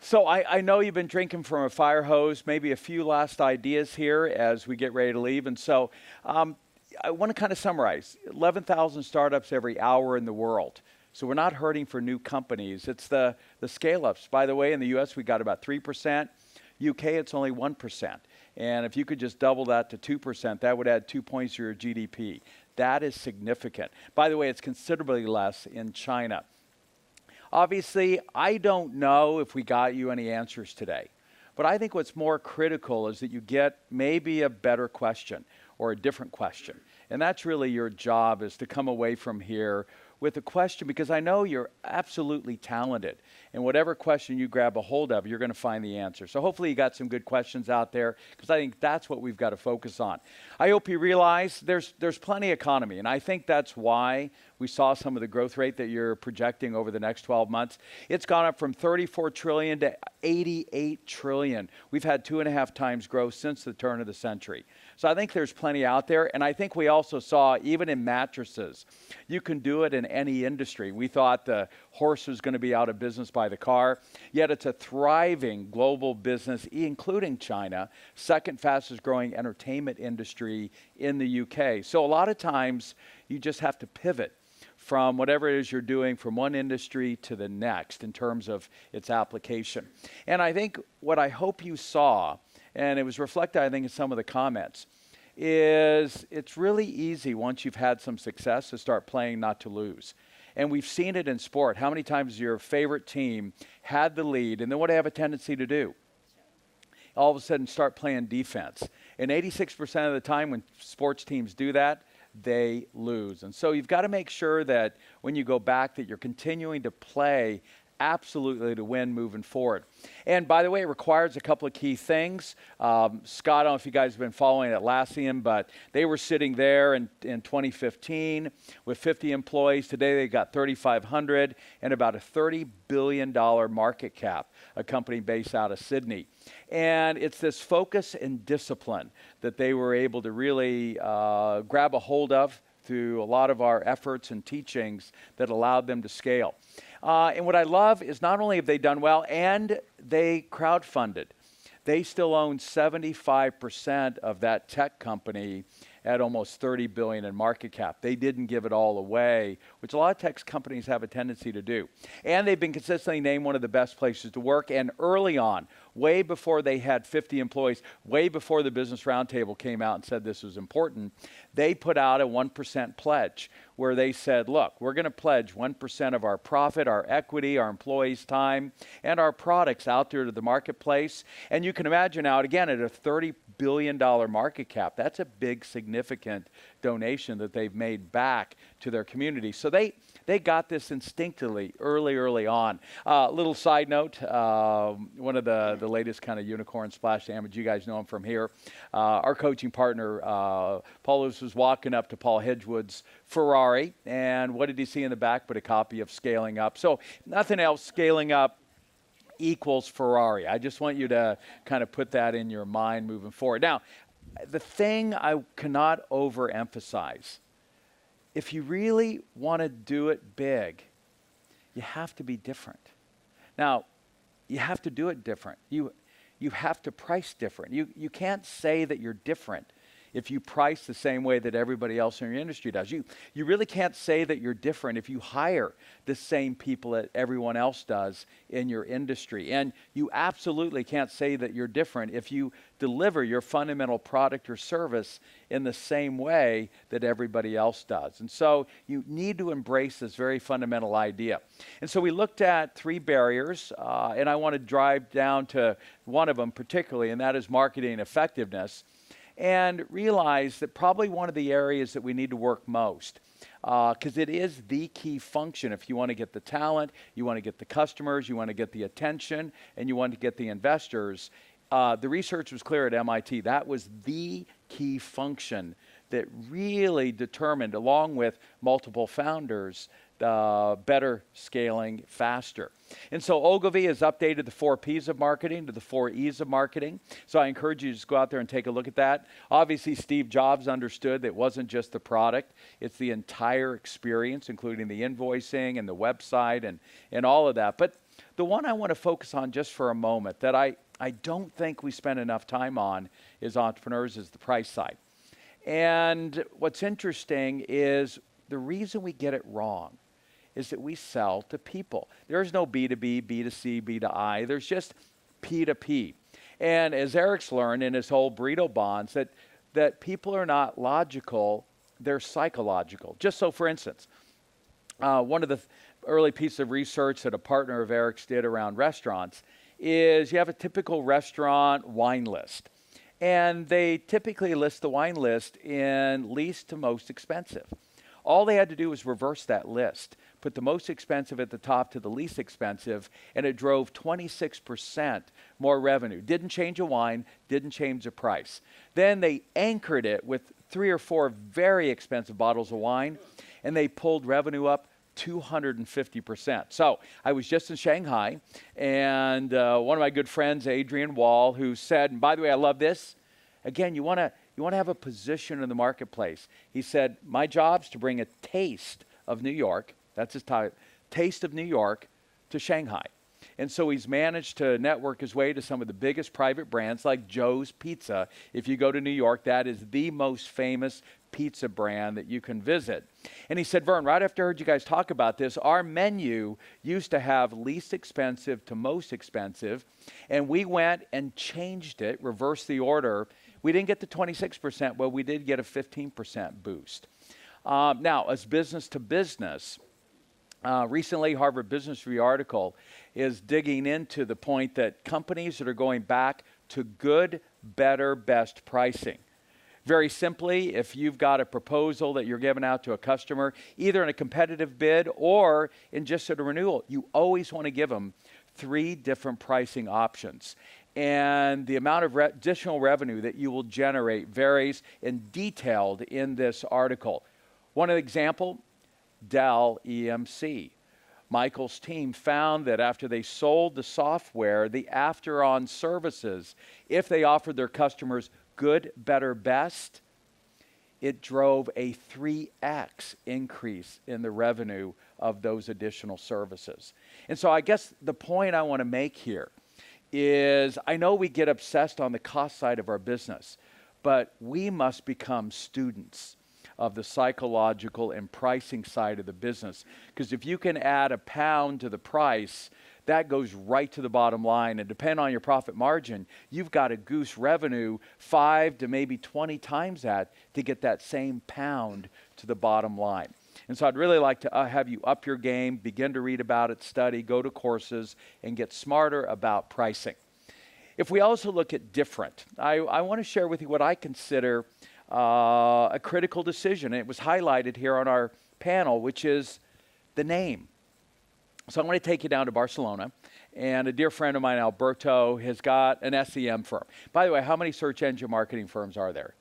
So I know you've been drinking from a fire hose, maybe a few last ideas here as we get ready to leave. And so I want to kind of summarize 11,000 startups every hour in the world. So we're not hurting for new companies. It's the scale-ups. By the way, in the U.S., we got about 3%. UK, it's only 1%. And if you could just double that to 2%, that would add 2 points to your GDP. That is significant. By the way, it's considerably less in China. Obviously, I don't know if we got you any answers today, but I think what's more critical is that you get maybe a better question or a different question. And that's really your job, is to come away from here with a question, because I know you're absolutely talented. And whatever question you grab a hold of, you're going to find the answer. So hopefully you got some good questions out there, because I think that's what we've got to focus on. I hope you realize there's plenty of economy, and I think that's why we saw some of the growth rate that you're projecting over the next 12 months. It's gone up from 34 trillion to 88 trillion. We've had 2.5 times growth since the turn of the century. So I think there's plenty out there. And I think we also saw, even in mattresses, you can do it in any industry. We thought the horse was going to be out of business by the car, yet it's a thriving global business, including China, second fastest growing entertainment industry in the UK. So a lot of times you just have to pivot from whatever it is you're doing from one industry to the next in terms of its application. And I think what I hope you saw, and it was reflected, I think, in some of the comments, is it's really easy once you've had some success to start playing not to lose. And we've seen it in sport. How many times your favorite team had the lead, and then what do they have a tendency to do? All of a sudden start playing defense. And 86% of the time when sports teams do that, they lose. And so you've got to make sure that when you go back that you're continuing to play absolutely to win moving forward. And by the way, it requires a couple of key things. Scott, I don't know if you guys have been following Atlassian, but they were sitting there in 2015 with 50 employees. Today they got 3,500 and about a $30 billion market cap, a company based out of Sydney. And it's this focus and discipline that they were able to really grab a hold of through a lot of our efforts and teachings that allowed them to scale. And what I love is not only have they done well, and they crowdfunded. They still own 75% of that tech company at almost $30 billion in market cap. They didn't give it all away, which a lot of tech companies have a tendency to do. And they've been consistently named one of the best places to work. And early on, way before they had 50 employees, way before the Business Roundtable came out and said this was important, they put out a 1% pledge where they said, look, we're going to pledge 1% of our profit, our equity, our employees' time, and our products out there to the marketplace. And you can imagine now, again, at a $30 billion market cap, that's a big, significant donation that they've made back to their community. So they got this instinctively early on. Little side note, one of the latest kind of unicorn splash damage, you guys know him from here. Our coaching partner, Paul Lewis, was walking up to Paul Hedgewood's Ferrari, and what did he see in the back but a copy of Scaling Up? So nothing else, Scaling Up equals Ferrari. I just want you to kind of put that in your mind moving forward. Now, the thing I cannot overemphasize, if you really want to do it big, you have to be different. Now, you have to do it different. You have to price different. You can't say that you're different if you price the same way that everybody else in your industry does. You really can't say that you're different if you hire the same people that everyone else does in your industry. And you absolutely can't say that you're different if you deliver your fundamental product or service in the same way that everybody else does. And so you need to embrace this very fundamental idea. And so we looked at 3 barriers, and I want to drive down to one of them particularly, and that is marketing effectiveness. And realize that probably one of the areas that we need to work most, because it is the key function if you want to get the talent, you want to get the customers, you want to get the attention, and you want to get the investors. The research was clear at MIT. That was the key function that really determined, along with multiple founders, better scaling faster. And so Ogilvy has updated the 4 Ps of marketing to the 4 Es of marketing. So I encourage you to just go out there and take a look at that. Obviously, Steve Jobs understood that it wasn't just the product, it's the entire experience, including the invoicing and the website and all of that. But the one I want to focus on just for a moment that I don't think we spend enough time on as entrepreneurs is the price side. And what's interesting is the reason we get it wrong is that we sell to people. There's no B2B, B2C, B2I. There's just P2P. And as Eric's learned in his whole Burrito Bonds, that people are not logical, they're psychological. Just so, for instance, one of the early pieces of research that a partner of Eric's did around restaurants is you have a typical restaurant wine list. And they typically list the wine list in least to most expensive. All they had to do was reverse that list, put the most expensive at the top to the least expensive, and it drove 26% more revenue. Didn't change a wine, didn't change the price. Then they anchored it with 3 or 4 very expensive bottles of wine, and they pulled revenue up 250%. So I was just in Shanghai, and one of my good friends, Adrian Wall, who said, and by the way, I love this, again, you want to have a position in the marketplace. He said, my job's to bring a taste of New York, that's his title, taste of New York to Shanghai. And so he's managed to network his way to some of the biggest private brands like Joe's Pizza. If you go to New York, that is the most famous pizza brand that you can visit. And he said, Verne, right after I heard you guys talk about this, our menu used to have least expensive to most expensive, and we went and changed it, reversed the order. We didn't get the 26%, but we did get a 15% boost. Now, as business to business, recently Harvard Business Review article is digging into the point that companies that are going back to good, better, best pricing. Very simply, if you've got a proposal that you're giving out to a customer, either in a competitive bid or in just at a renewal, you always want to give them 3 different pricing options. And the amount of additional revenue that you will generate varies and detailed in this article. One example, Dell EMC. Michael's team found that after they sold the software, the after-on services, if they offered their customers good, better, best, it drove a 3x increase in the revenue of those additional services. And so I guess the point I want to make here is I know we get obsessed on the cost side of our business, but we must become students of the psychological and pricing side of the business. Because if you can add a pound to the price, that goes right to the bottom line. And depending on your profit margin, you've got to goose revenue 5 to maybe 20 times that to get that same pound to the bottom line. And so I'd really like to have you up your game, begin to read about it, study, go to courses, and get smarter about pricing. If we also look at different, I want to share with you what I consider a critical decision. And it was highlighted here on our panel, which is the name. So I'm going to take you down to Barcelona, and a dear friend of mine, Alberto, has got an SEM firm. By the way, how many search engine marketing firms are there?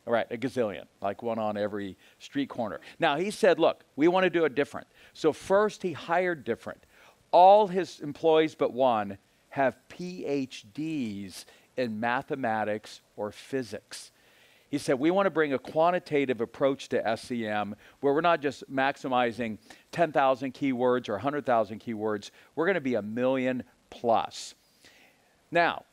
All right, a gazillion, like one on every street corner. Now, he said, look, we want to do it different. So first, he hired different. All his employees but one have PhDs in mathematics or physics. He said, we want to bring a quantitative approach to SEM where we're not just maximizing 10,000 keywords or 100,000 keywords. We're going to be 1 million plus. Now,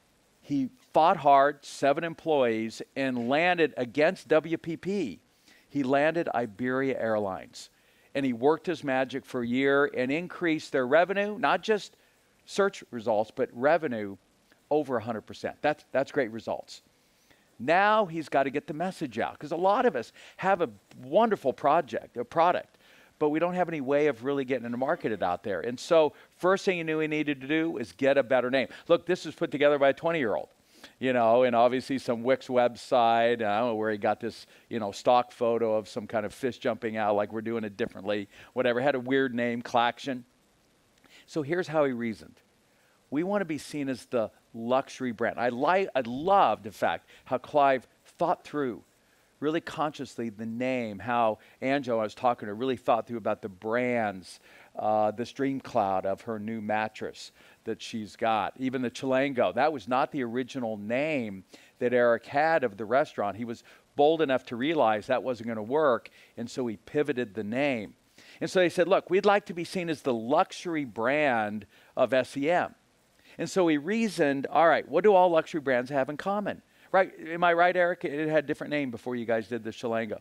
he fought hard, 7 employees, and landed against WPP. He landed Iberia Airlines. And he worked his magic for a year and increased their revenue, not just search results, but revenue over 100%. That's great results. Now he's got to get the message out, because a lot of us have a wonderful product, but we don't have any way of really getting it marketed out there. And so first thing he knew he needed to do is get a better name. Look, this was put together by a 20-year-old, and obviously some Wix website. I don't know where he got this, stock photo of some kind of fish jumping out like we're doing it differently, whatever. Had a weird name, Claction. So here's how he reasoned. We want to be seen as the luxury brand. I loved, in fact, how Clive thought through really consciously the name, how Angela, I was talking to her, really thought through about the brands, this dream cloud of her new mattress that she's got. Even the Chilango, that was not the original name that Eric had of the restaurant. He was bold enough to realize that wasn't going to work, and so he pivoted the name. And so they said, look, we'd like to be seen as the luxury brand of SEM. And so we reasoned, all right, what do all luxury brands have in common? Right? Am I right, Eric? It had a different name before you guys did the Shalango.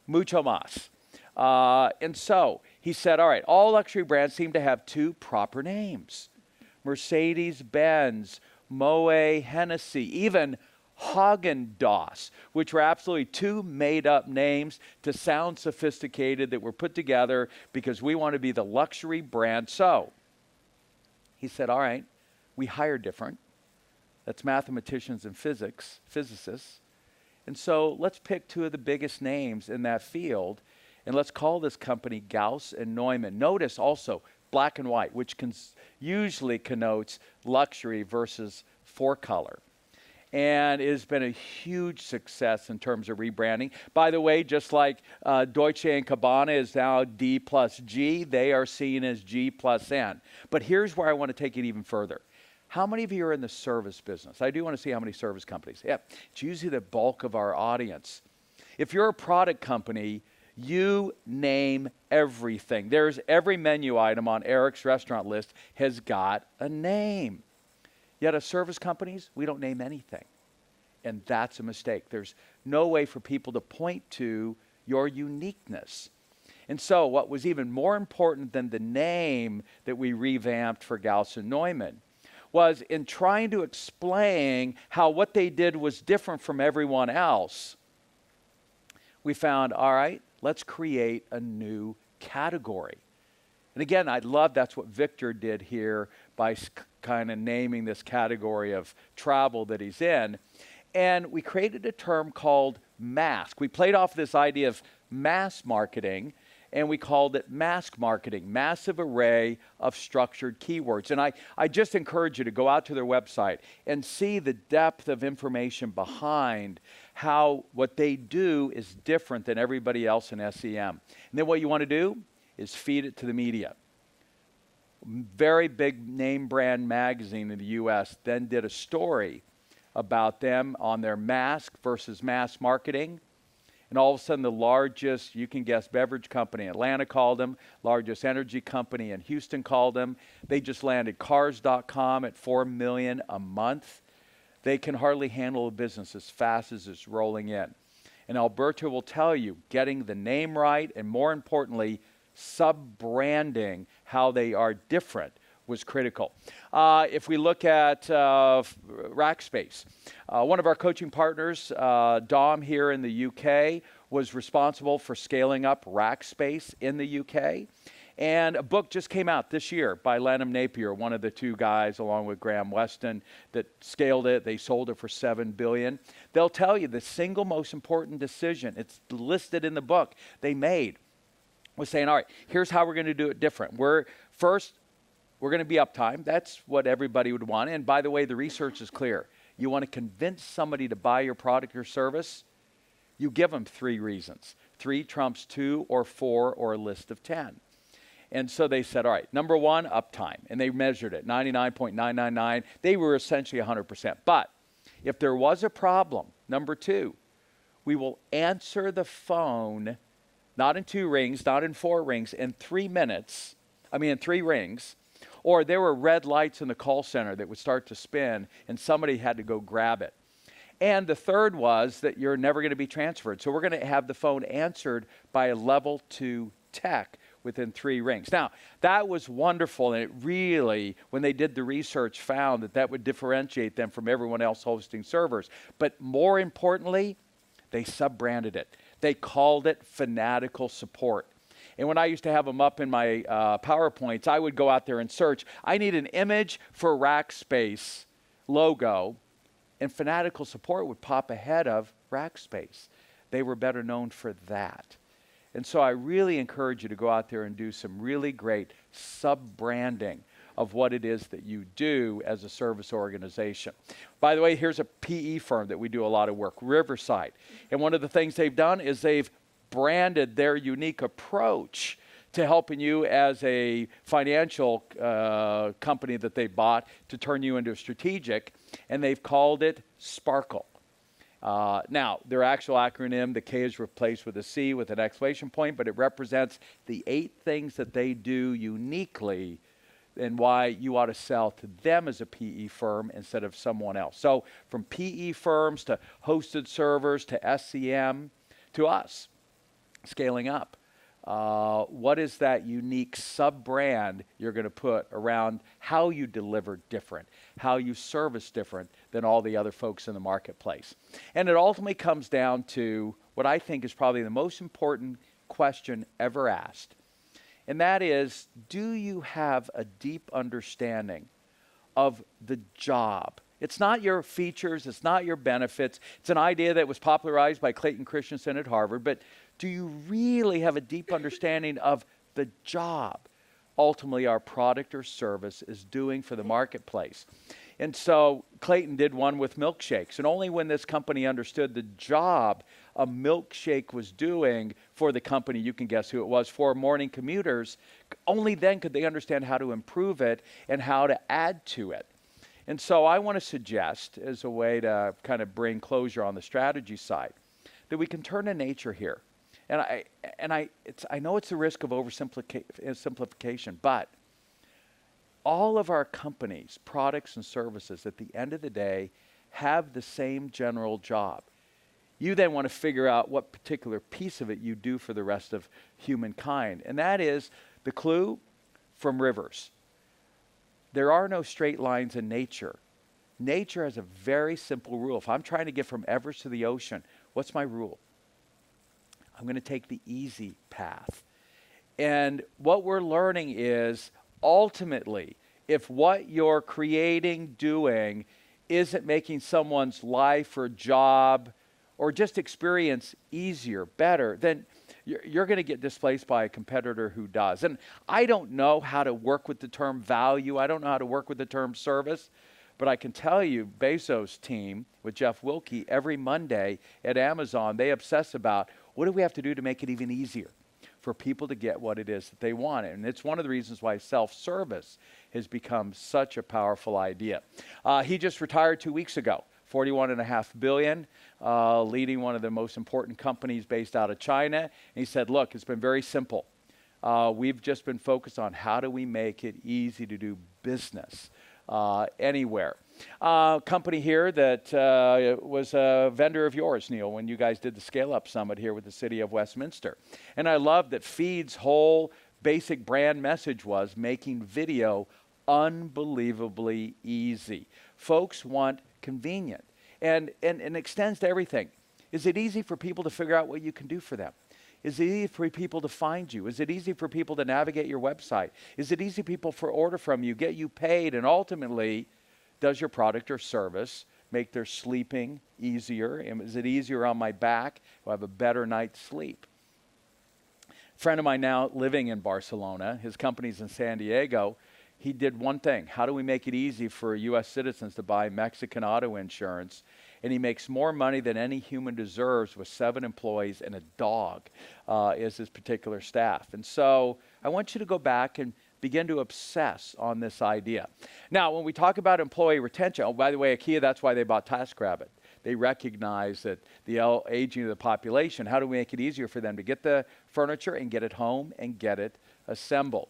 Mucho Mas. And so he said, all right, all luxury brands seem to have two proper names. Mercedes-Benz, Moet Hennessy, even Häagen-Dazs, which were absolutely two made-up names to sound sophisticated that were put together because we want to be the luxury brand. So he said, all right, we hire different. That's mathematicians and physicists. And so let's pick two of the biggest names in that field, and let's call this company Gauss and Neumann. Notice also black and white, which usually connotes luxury versus four-color. And it has been a huge success in terms of rebranding. By the way, just like Deutsche & Gabbana is now D plus G, they are seen as G plus N. But here's where I want to take it even further. How many of you are in the service business? I do want to see how many service companies. Yeah, it's usually the bulk of our audience. If you're a product company, you name everything. There's every menu item on Eric's restaurant list has got a name. Yet as service companies, we don't name anything. And that's a mistake. There's no way for people to point to your uniqueness. And so what was even more important than the name that we revamped for Gauss and Neumann was in trying to explain how what they did was different from everyone else, we found, all right, let's create a new category. And again, I love that's what Victor did here by kind of naming this category of travel that he's in. And we created a term called mask. We played off this idea of mass marketing, and we called it mask marketing, massive array of structured keywords. And I just encourage you to go out to their website and see the depth of information behind how what they do is different than everybody else in SEM. And then what you want to do is feed it to the media. Very big name brand magazine in the US then did a story about them on their mask versus mass marketing. And all of a sudden, the largest, you can guess, beverage company in Atlanta called them, largest energy company in Houston called them. They just landed Cars.com at $4 million a month. They can hardly handle a business as fast as it's rolling in. And Alberto will tell you, getting the name right, and more importantly, sub-branding how they are different was critical. If we look at Rackspace, one of our coaching partners, Dom here in the UK, was responsible for scaling up Rackspace in the UK. And a book just came out this year by Lanham Napier, one of the two guys, along with Graham Weston, that scaled it. They sold it for $7 billion. They'll tell you the single most important decision, it's listed in the book, they made was saying, all right, here's how we're going to do it different. We're going to be uptime. That's what everybody would want. And by the way, the research is clear. You want to convince somebody to buy your product or service, you give them 3 reasons. 3 trumps 2 or 4 or a list of 10. And so they said, all right, number 1, uptime. And they measured it, 99.999. They were essentially 100%. But if there was a problem, number 2, we will answer the phone, not in 2 rings, not in 4 rings, in 3 rings. Or there were red lights in the call center that would start to spin, and somebody had to go grab it. And the third was that you're never going to be transferred. So we're going to have the phone answered by a level 2 tech within 3 rings. Now, that was wonderful, and it really, when they did the research, found that that would differentiate them from everyone else hosting servers. But more importantly, they sub-branded it. They called it Fanatical Support. And when I used to have them up in my PowerPoints, I would go out there and search. I need an image for Rackspace logo, and Fanatical Support would pop ahead of Rackspace. They were better known for that. And so I really encourage you to go out there and do some really great sub-branding of what it is that you do as a service organization. By the way, here's a PE firm that we do a lot of work, Riverside. And one of the things they've done is they've branded their unique approach to helping you as a financial company that they bought to turn you into a strategic, and they've called it Sparkle. Now, their actual acronym, the K is replaced with a C with an exclamation point, but it represents the 8 things that they do uniquely and why you ought to sell to them as a PE firm instead of someone else. So from PE firms to hosted servers to SCM to us, scaling up. What is that unique sub-brand you're going to put around how you deliver different, how you service different than all the other folks in the marketplace? And it ultimately comes down to what I think is probably the most important question ever asked. And that is, do you have a deep understanding of the job? It's not your features, it's not your benefits. It's an idea that was popularized by Clayton Christensen at Harvard, but do you really have a deep understanding of the job ultimately our product or service is doing for the marketplace? And so Clayton did one with milkshakes, and only when this company understood the job a milkshake was doing for the company, you can guess who it was, for morning commuters, only then could they understand how to improve it and how to add to it. And so I want to suggest, as a way to kind of bring closure on the strategy side, that we can turn to nature here. And I know it's the risk of oversimplification, but all of our companies, products and services, at the end of the day, have the same general job. You then want to figure out what particular piece of it you do for the rest of humankind. And that is the clue from rivers. There are no straight lines in nature. Nature has a very simple rule. If I'm trying to get from Everest to the ocean, what's my rule? I'm going to take the easy path. And what we're learning is ultimately, if what you're creating, doing, isn't making someone's life or job or just experience easier, better, then you're going to get displaced by a competitor who does. And I don't know how to work with the term value. I don't know how to work with the term service. But I can tell you, Bezos' team with Jeff Wilke, every Monday at Amazon, they obsess about what do we have to do to make it even easier for people to get what it is that they want. And it's one of the reasons why self-service has become such a powerful idea. He just retired 2 weeks ago, $41.5 billion, leading one of the most important companies based out of China. And he said, look, it's been very simple. We've just been focused on how do we make it easy to do business anywhere. Company here that was a vendor of yours, Neil, when you guys did the Scale Up Summit here with the city of Westminster. And I love that Feed's whole basic brand message was making video unbelievably easy. Folks want convenient and extends to everything. Is it easy for people to figure out what you can do for them? Is it easy for people to find you? Is it easy for people to navigate your website? Is it easy for people to order from you, get you paid, and ultimately, does your product or service make their sleeping easier? Is it easier on my back? Do I have a better night's sleep? A friend of mine now living in Barcelona, his company's in San Diego, he did one thing. How do we make it easy for U.S. citizens to buy Mexican auto insurance? And he makes more money than any human deserves with 7 employees and a dog is his particular staff. And so I want you to go back and begin to obsess on this idea. Now, when we talk about employee retention, oh, by the way, IKEA, that's why they bought TaskRabbit. They recognize that the aging of the population, how do we make it easier for them to get the furniture and get it home and get it assembled?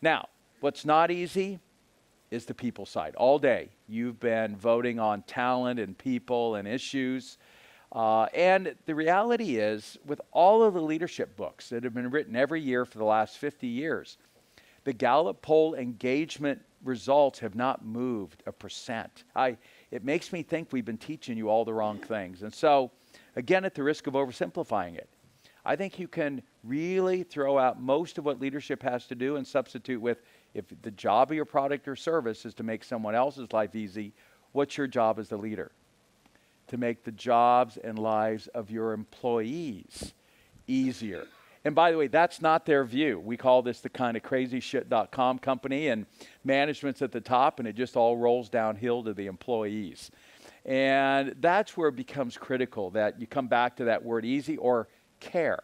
Now, what's not easy is the people side. All day, you've been voting on talent and people and issues. And the reality is, with all of the leadership books that have been written every year for the last 50 years, the Gallup poll engagement results have not moved 1%. It makes me think we've been teaching you all the wrong things. And so, again, at the risk of oversimplifying it, I think you can really throw out most of what leadership has to do and substitute with, if the job of your product or service is to make someone else's life easy, what's your job as the leader? To make the jobs and lives of your employees easier. And by the way, that's not their view. We call this the kind of crazyshit.com company, and management's at the top, and it just all rolls downhill to the employees. And that's where it becomes critical that you come back to that word easy or care.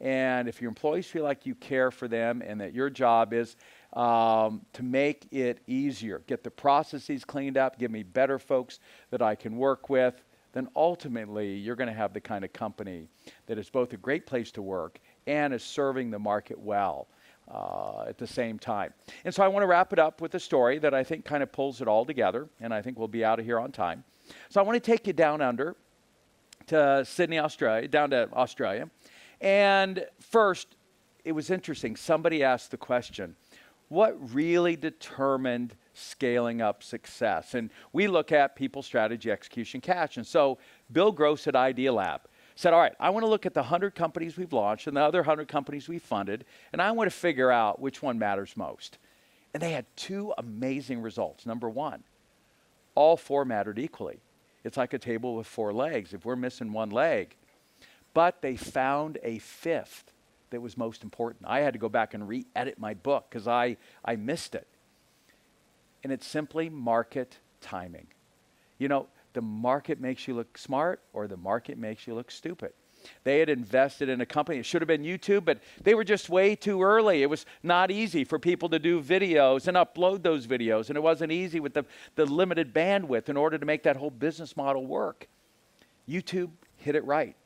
And if your employees feel like you care for them and that your job is to make it easier, get the processes cleaned up, give me better folks that I can work with, then ultimately you're going to have the kind of company that is both a great place to work and is serving the market well at the same time. And so I want to wrap it up with a story that I think kind of pulls it all together, and I think we'll be out of here on time. So I want to take you down under to Sydney, Australia, down to Australia. And first, it was interesting. Somebody asked the question, what really determined scaling up success? And we look at people, strategy, execution, cash. And so Bill Gross at Idea Lab said, all right, I want to look at the 100 companies we've launched and the other 100 companies we've funded, and I want to figure out which one matters most. And they had two amazing results. Number one, all four mattered equally. It's like a table with four legs. If we're missing one leg, but they found a fifth that was most important. I had to go back and re-edit my book because I missed it. And it's simply market timing. You know, the market makes you look smart or the market makes you look stupid. They had invested in a company. It should have been YouTube, but they were just way too early. It was not easy for people to do videos and upload those videos, and it wasn't easy with the limited bandwidth in order to make that whole business model work. YouTube hit it right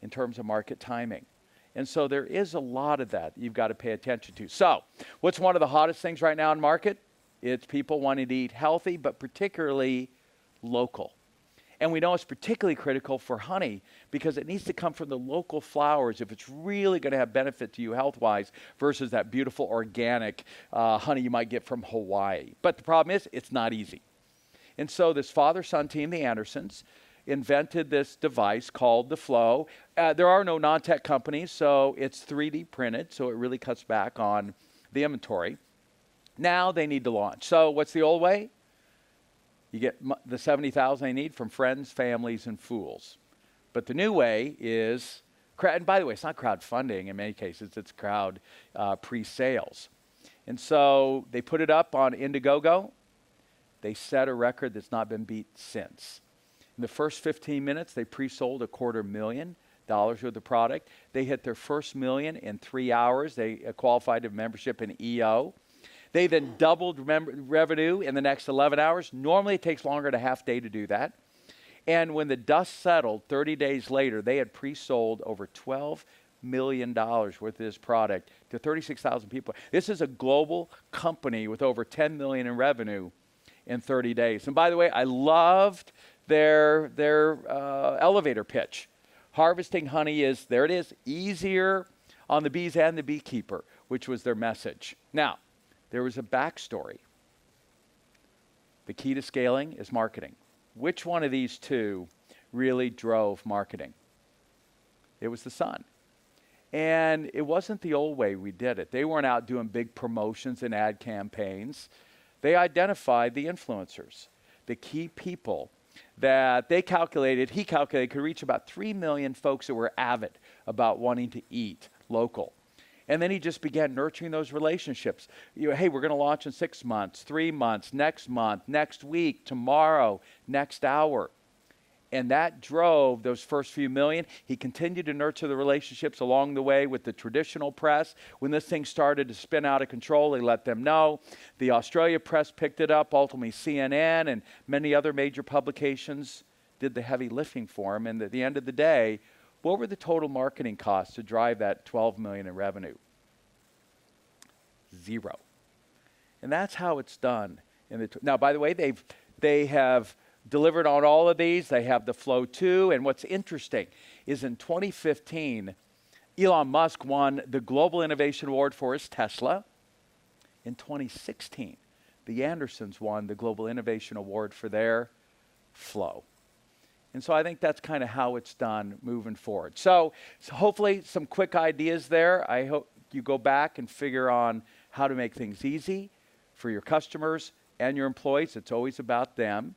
in terms of market timing. And so there is a lot of that you've got to pay attention to. So what's one of the hottest things right now in market? It's people wanting to eat healthy, but particularly local. And we know it's particularly critical for honey because it needs to come from the local flowers if it's really going to have benefit to you health-wise versus that beautiful organic honey you might get from Hawaii. But the problem is it's not easy. And so this father-son team, the Andersons, invented this device called the Flow. There are no non-tech companies, so it's 3D printed, so it really cuts back on the inventory. Now they need to launch. So what's the old way? You get the 70,000 they need from friends, families, and fools. But the new way is, and by the way, it's not crowdfunding in many cases, it's crowd pre-sales. And so they put it up on Indiegogo. They set a record that's not been beat since. In the first 15 minutes, they pre-sold $250,000 worth of product. They hit their first million in 3 hours. They qualified to membership in EO. They then doubled revenue in the next 11 hours. Normally, it takes longer than a half day to do that. And when the dust settled, 30 days later, they had pre-sold over $12 million worth of this product to 36,000 people. This is a global company with over $10 million in revenue in 30 days. And by the way, I loved their elevator pitch. Harvesting honey is, there it is, easier on the bees and the beekeeper, which was their message. Now, there was a backstory. The key to scaling is marketing. Which one of these two really drove marketing? It was the son. And it wasn't the old way we did it. They weren't out doing big promotions and ad campaigns. They identified the influencers, the key people that he calculated could reach about 3 million folks that were avid about wanting to eat local. And then he just began nurturing those relationships. Hey, we're going to launch in 6 months, 3 months, next month, next week, tomorrow, next hour. And that drove those first few million. He continued to nurture the relationships along the way with the traditional press. When this thing started to spin out of control, he let them know. The Australia press picked it up. Ultimately, CNN and many other major publications did the heavy lifting for him. And at the end of the day, what were the total marketing costs to drive that $12 million in revenue? 0. And that's how it's done. Now, by the way, they have delivered on all of these. They have the Flow 2. And what's interesting is in 2015, Elon Musk won the Global Innovation Award for his Tesla. In 2016, the Andersons won the Global Innovation Award for their Flow. And so I think that's kind of how it's done moving forward. So hopefully some quick ideas there. I hope you go back and figure on how to make things easy for your customers and your employees. It's always about them.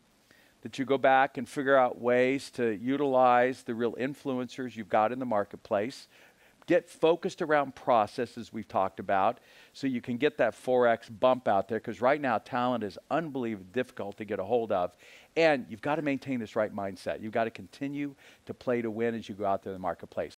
That you go back and figure out ways to utilize the real influencers you've got in the marketplace. Get focused around processes we've talked about so you can get that 4X bump out there, because right now talent is unbelievably difficult to get a hold of. And you've got to maintain this right mindset. You've got to continue to play to win as you go out there in the marketplace.